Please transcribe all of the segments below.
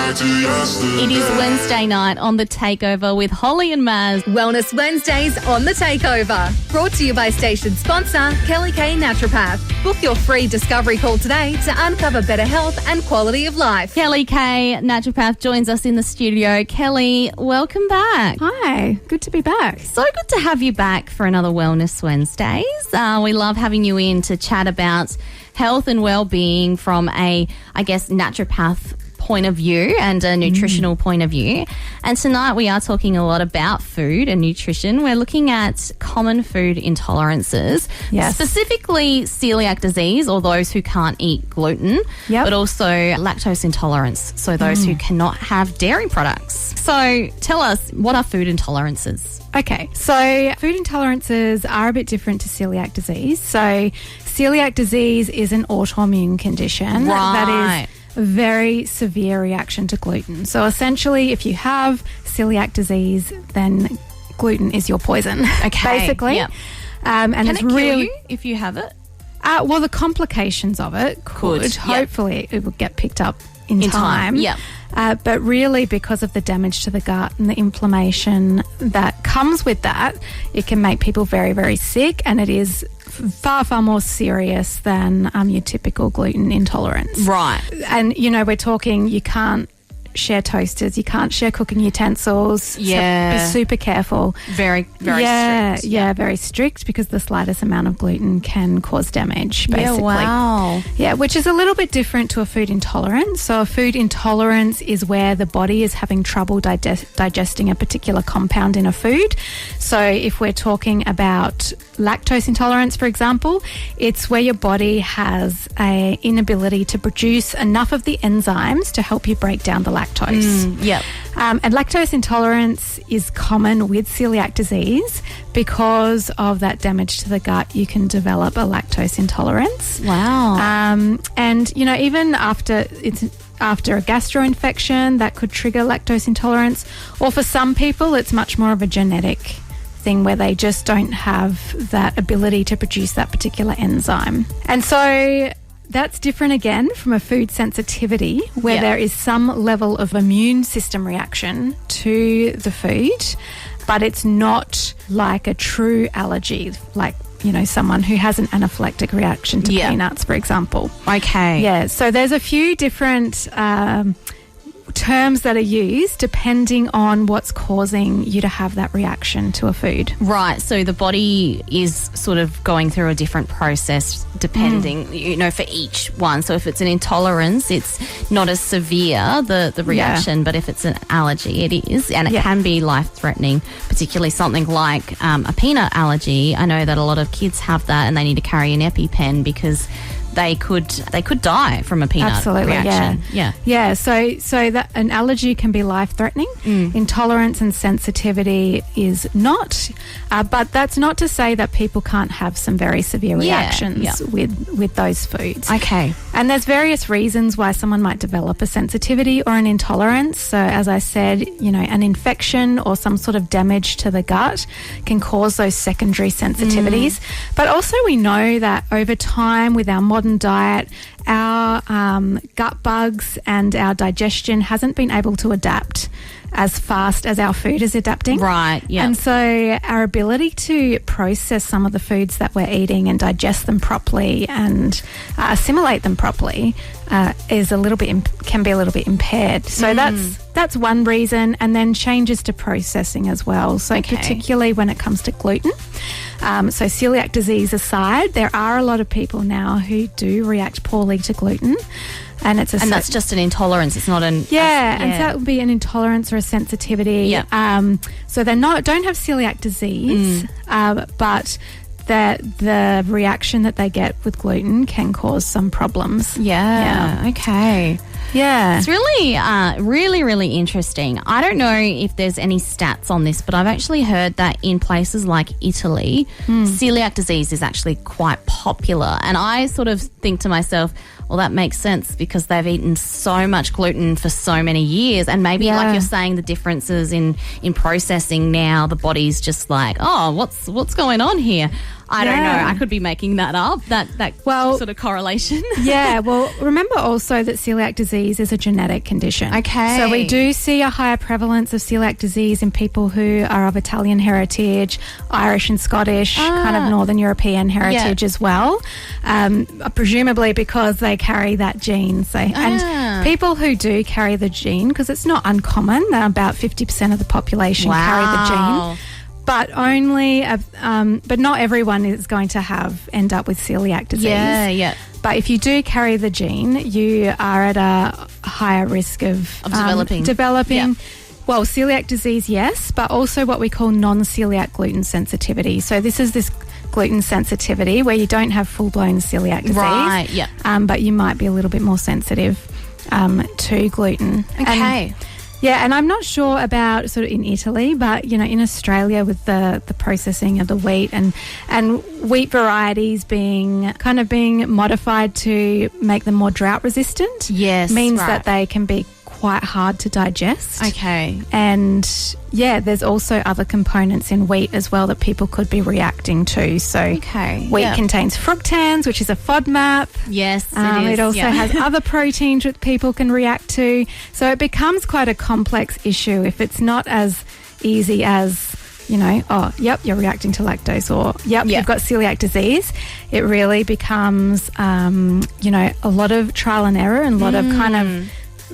It is Wednesday night on The Takeover with Holly and Maz. Wellness Wednesdays on The Takeover. Brought to you by station sponsor Kelly K Naturopath. Book your free discovery call today to uncover better health and quality of life. Kelly K Naturopath joins us in the studio. Kelly, welcome back. Hi, good to be back. So good to have you back for another Wellness Wednesdays. We love having you in to chat about health and well-being from a, naturopath point of view and a nutritional point of view. And tonight we are talking a lot about food and nutrition. We're looking at common food intolerances, specifically celiac disease or those who can't eat gluten, but also lactose intolerance, so those who cannot have dairy products. So tell us, what are food intolerances? Okay, so food intolerances are a bit different to celiac disease. So celiac disease is an autoimmune condition that is a very severe reaction to gluten. So essentially, if you have celiac disease, then gluten is your poison, basically. Yep. And Can it's it kill really you if you have it? Well, the complications of it could. Hopefully, it would get picked up in time. Yeah. But really, because of the damage to the gut and the inflammation that comes with that, it can make people very, very sick, and it is far, far more serious than your typical gluten intolerance. Right. And, we're talking you can't share toasters, you can't share cooking utensils. Yeah. So be super careful. Very strict. Yeah, very strict, because the slightest amount of gluten can cause damage, basically. Yeah, wow. Yeah, which is a little bit different to a food intolerance. So a food intolerance is where the body is having trouble digesting a particular compound in a food. So if we're talking about lactose intolerance, for example, it's where your body has an inability to produce enough of the enzymes to help you break down the lactose. And lactose intolerance is common with celiac disease. Because of that damage to the gut, you can develop a lactose intolerance. Wow. And, even after a gastroinfection, that could trigger lactose intolerance. Or for some people, it's much more of a genetic thing where they just don't have that ability to produce that particular enzyme. And so that's different again from a food sensitivity, where there is some level of immune system reaction to the food, but it's not like a true allergy, like, someone who has an anaphylactic reaction to peanuts, for example. Okay. Yeah, so there's a few different terms that are used depending on what's causing you to have that reaction to a food. Right, so the body is sort of going through a different process depending, for each one. So if it's an intolerance, it's not as severe, the reaction, but if it's an allergy, it is, and it can be life-threatening, particularly something like a peanut allergy. I know that a lot of kids have that and they need to carry an EpiPen because they could die from a peanut reaction. Yeah. So that an allergy can be life-threatening. Intolerance and sensitivity is not, but that's not to say that people can't have some very severe reactions with those foods. Okay. And there's various reasons why someone might develop a sensitivity or an intolerance. So as I said, an infection or some sort of damage to the gut can cause those secondary sensitivities. But also we know that over time with our modern diet, our gut bugs and our digestion hasn't been able to adapt as fast as our food is adapting. Right, yeah. And so our ability to process some of the foods that we're eating and digest them properly and assimilate them properly is can be a little bit impaired. So that's one reason, and then changes to processing as well. So particularly when it comes to gluten. So celiac disease aside, there are a lot of people now who do react poorly to gluten. And that's just an intolerance. It's not an... and so that would be an intolerance or a sensitivity. So they don't have celiac disease, but the reaction that they get with gluten can cause some problems. Okay. Yeah. It's really, really, really interesting. I don't know if there's any stats on this, but I've actually heard that in places like Italy, celiac disease is actually quite popular. And I sort of think to myself, well, that makes sense because they've eaten so much gluten for so many years. And maybe, like you're saying, the differences in processing now, the body's just like, oh, what's going on here? I don't know. I could be making that up, that sort of correlation. Yeah, well, remember also that celiac disease is a genetic condition. Okay. So we do see a higher prevalence of celiac disease in people who are of Italian heritage, Irish and Scottish, kind of Northern European heritage as well, presumably because they carry that gene. So, and people who do carry the gene, because it's not uncommon, about 50% of the population carry the gene. But but not everyone is going to end up with celiac disease. Yeah. But if you do carry the gene, you are at a higher risk of developing. Well, celiac disease, yes, but also what we call non-celiac gluten sensitivity. So this is this gluten sensitivity where you don't have full-blown celiac disease, right? Yeah. But you might be a little bit more sensitive to gluten. Okay. And I'm not sure about sort of in Italy, but, in Australia with the processing of the wheat and wheat varieties being modified to make them more drought resistant. Yes, means that they can be quite hard to digest. Okay. And there's also other components in wheat as well that people could be reacting to. So wheat contains fructans, which is a FODMAP. Yes, it is. It also has other proteins that people can react to. So it becomes quite a complex issue if it's not as easy as, you're reacting to lactose, or you've got celiac disease. It really becomes, a lot of trial and error and a lot of kind of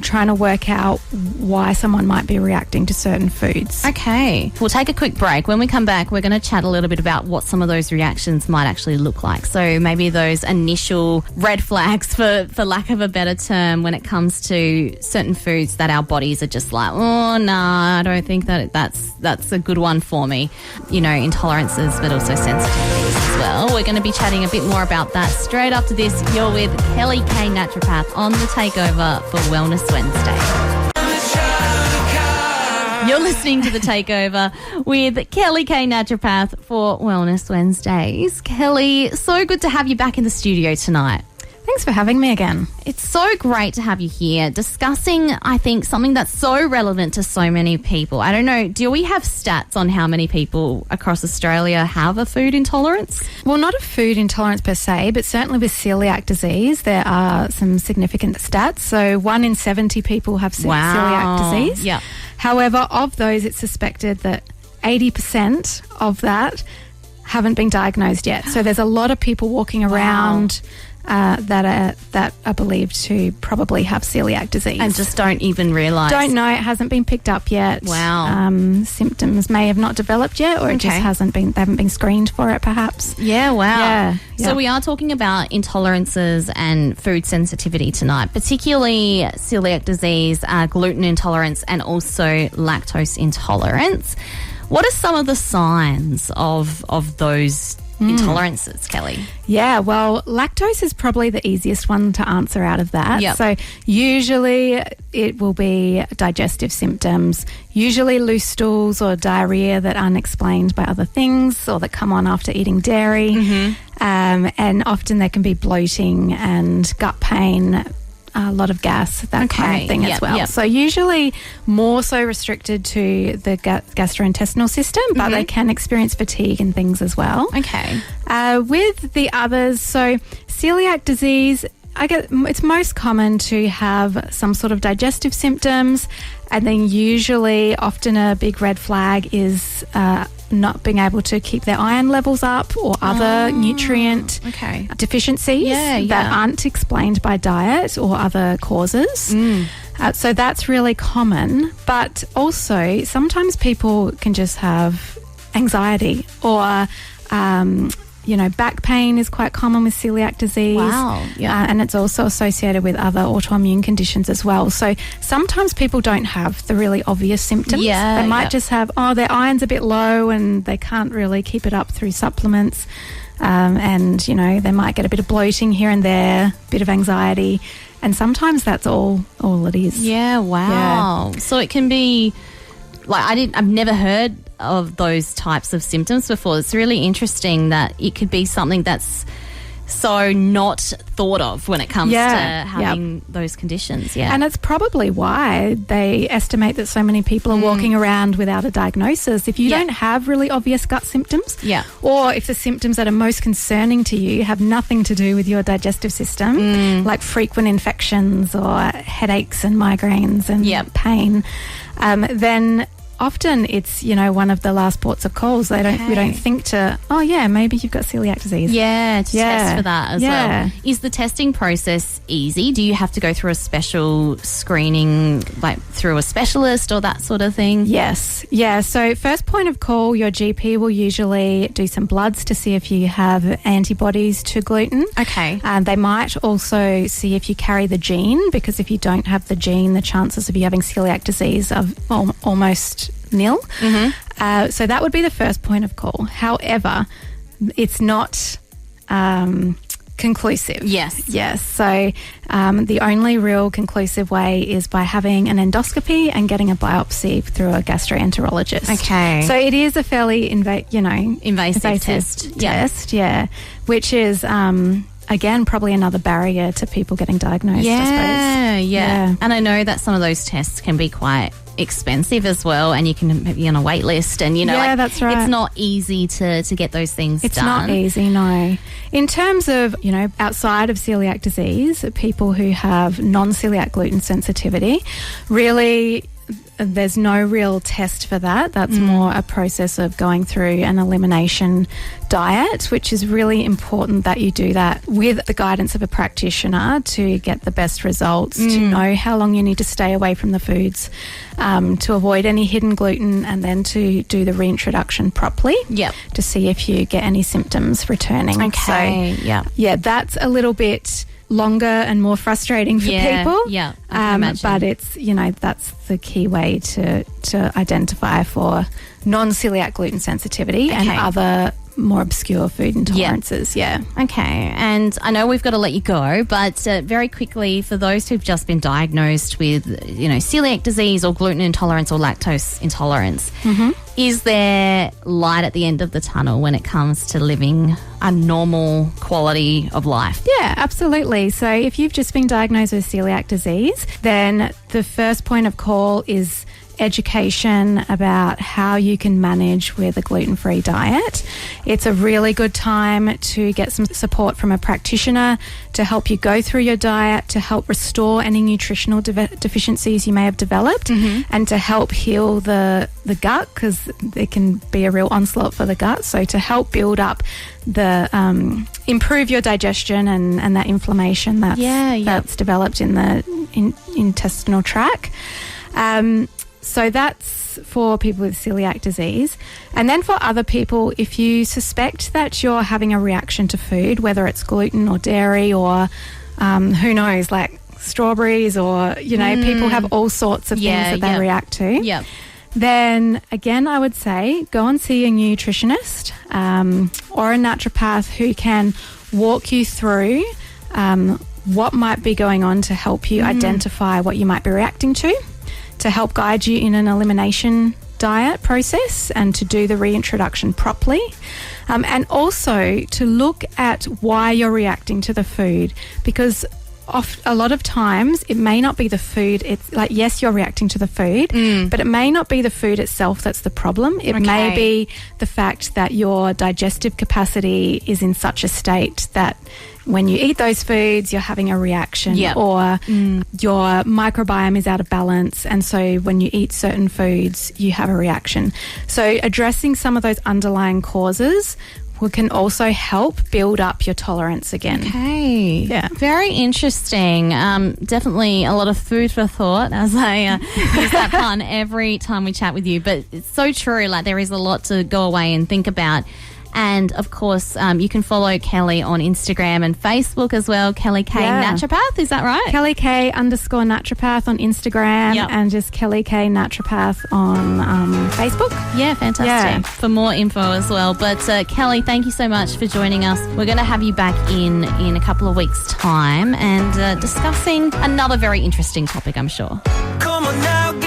trying to work out why someone might be reacting to certain foods. Okay. We'll take a quick break. When we come back, we're going to chat a little bit about what some of those reactions might actually look like. So maybe those initial red flags, for lack of a better term, when it comes to certain foods that our bodies are just like, oh, no, I don't think that's a good one for me. Intolerances, but also sensitivities as well. We're going to be chatting a bit more about that straight after this. You're with Kelli K, naturopath, on the takeover for Wellness Wednesday. You're listening to The Takeover with Kelli K, naturopath, for Wellness Wednesdays. Kelli, so good to have you back in the studio tonight. Thanks for having me again. It's so great to have you here discussing, I think, something that's so relevant to so many people. I don't know, do we have stats on how many people across Australia have a food intolerance? Well, not a food intolerance per se, but certainly with celiac disease, there are some significant stats. So 1 in 70 people have celiac disease. Yeah. However, of those, it's suspected that 80% of that haven't been diagnosed yet. So there's a lot of people walking around that are believed to probably have celiac disease. And just don't even realise. Don't know, it hasn't been picked up yet. Wow. Symptoms may have not developed yet, or it just they haven't been screened for it perhaps. Yeah, wow. Yeah. So we are talking about intolerances and food sensitivity tonight, particularly celiac disease, gluten intolerance, and also lactose intolerance. What are some of the signs of those intolerances, Kelli? Yeah, well, lactose is probably the easiest one to answer out of that. Yep. So usually it will be digestive symptoms, usually loose stools or diarrhea that aren't explained by other things or that come on after eating dairy. And often there can be bloating and gut pain, a lot of gas, that kind of thing as well. So usually more so restricted to the gastrointestinal system, but they can experience fatigue and things as well. Okay. With the others, so celiac disease, it's most common to have some sort of digestive symptoms, and then usually often a big red flag is not being able to keep their iron levels up or other nutrient deficiencies that aren't explained by diet or other causes. So that's really common. But also sometimes people can just have anxiety or back pain is quite common with celiac disease. Wow. Yeah. And it's also associated with other autoimmune conditions as well. So sometimes people don't have the really obvious symptoms. They might just have, their iron's a bit low and they can't really keep it up through supplements. And, they might get a bit of bloating here and there, a bit of anxiety. And sometimes that's all it is. Yeah, wow. Yeah. So it can be, I've never heard of those types of symptoms before. It's really interesting that it could be something that's so not thought of when it comes to having those conditions. Yeah. And it's probably why they estimate that so many people are walking around without a diagnosis. If you don't have really obvious gut symptoms, or if the symptoms that are most concerning to you have nothing to do with your digestive system, like frequent infections or headaches and migraines and pain, then often it's, one of the last ports of calls. We don't think to, maybe you've got celiac disease. Yeah, to test for that as well. Is the testing process easy? Do you have to go through a special screening, like through a specialist or that sort of thing? Yes. Yeah. So first point of call, your GP will usually do some bloods to see if you have antibodies to gluten. Okay. They might also see if you carry the gene, because if you don't have the gene, the chances of you having celiac disease are almost nil. So that would be the first point of call. However, it's not conclusive. Yes. So the only real conclusive way is by having an endoscopy and getting a biopsy through a gastroenterologist. Okay. So it is a fairly invasive test. Which is again, probably another barrier to people getting diagnosed, I suppose. Yeah. And I know that some of those tests can be quite expensive as well, and you can be on a wait list, and that's right. It's not easy to get those things done. It's not easy, no. In terms of, outside of celiac disease, people who have non-celiac gluten sensitivity, really there's no real test for that. That's more a process of going through an elimination diet, which is really important that you do that with the guidance of a practitioner to get the best results, to know how long you need to stay away from the foods, to avoid any hidden gluten, and then to do the reintroduction properly to see if you get any symptoms returning. Okay. So, that's a little bit longer and more frustrating for people. Yeah, I can imagine. But it's, that's the key way to identify for non-celiac gluten sensitivity and other more obscure food intolerances. Okay, and I know we've got to let you go, but very quickly, for those who've just been diagnosed with, celiac disease or gluten intolerance or lactose intolerance, is there light at the end of the tunnel when it comes to living a normal quality of life? Yeah, absolutely. So if you've just been diagnosed with celiac disease, then the first point of call is education about how you can manage with a gluten-free diet. It's a really good time to get some support from a practitioner to help you go through your diet, to help restore any nutritional deficiencies you may have developed, and to help heal the gut, because it can be a real onslaught for the gut. So to help build up improve your digestion and that inflammation that's developed in the intestinal tract. So that's for people with celiac disease. And then for other people, if you suspect that you're having a reaction to food, whether it's gluten or dairy or who knows, like strawberries or, people have all sorts of things that they react to. Then again, I would say go and see a nutritionist or a naturopath who can walk you through what might be going on to help you identify what you might be reacting to help guide you in an elimination diet process and to do the reintroduction properly. And also to look at why you're reacting to the food, because a lot of times it may not be the food. It's like, yes, you're reacting to the food, but it may not be the food itself that's the problem. It may be the fact that your digestive capacity is in such a state that when you eat those foods, you're having a reaction, or your microbiome is out of balance, and so when you eat certain foods, you have a reaction. So addressing some of those underlying causes can also help build up your tolerance again. Okay. Yeah. Very interesting. Definitely a lot of food for thought, as I use that pun every time we chat with you. But it's so true. Like, there is a lot to go away and think about. And, of course, you can follow Kelli on Instagram and Facebook as well, Kelli K Naturopath, is that right? Kelli K _naturopath on Instagram and just Kelli K Naturopath on Facebook. Yeah, fantastic. Yeah. For more info as well. But, Kelli, thank you so much for joining us. We're going to have you back in a couple of weeks' time and discussing another very interesting topic, I'm sure.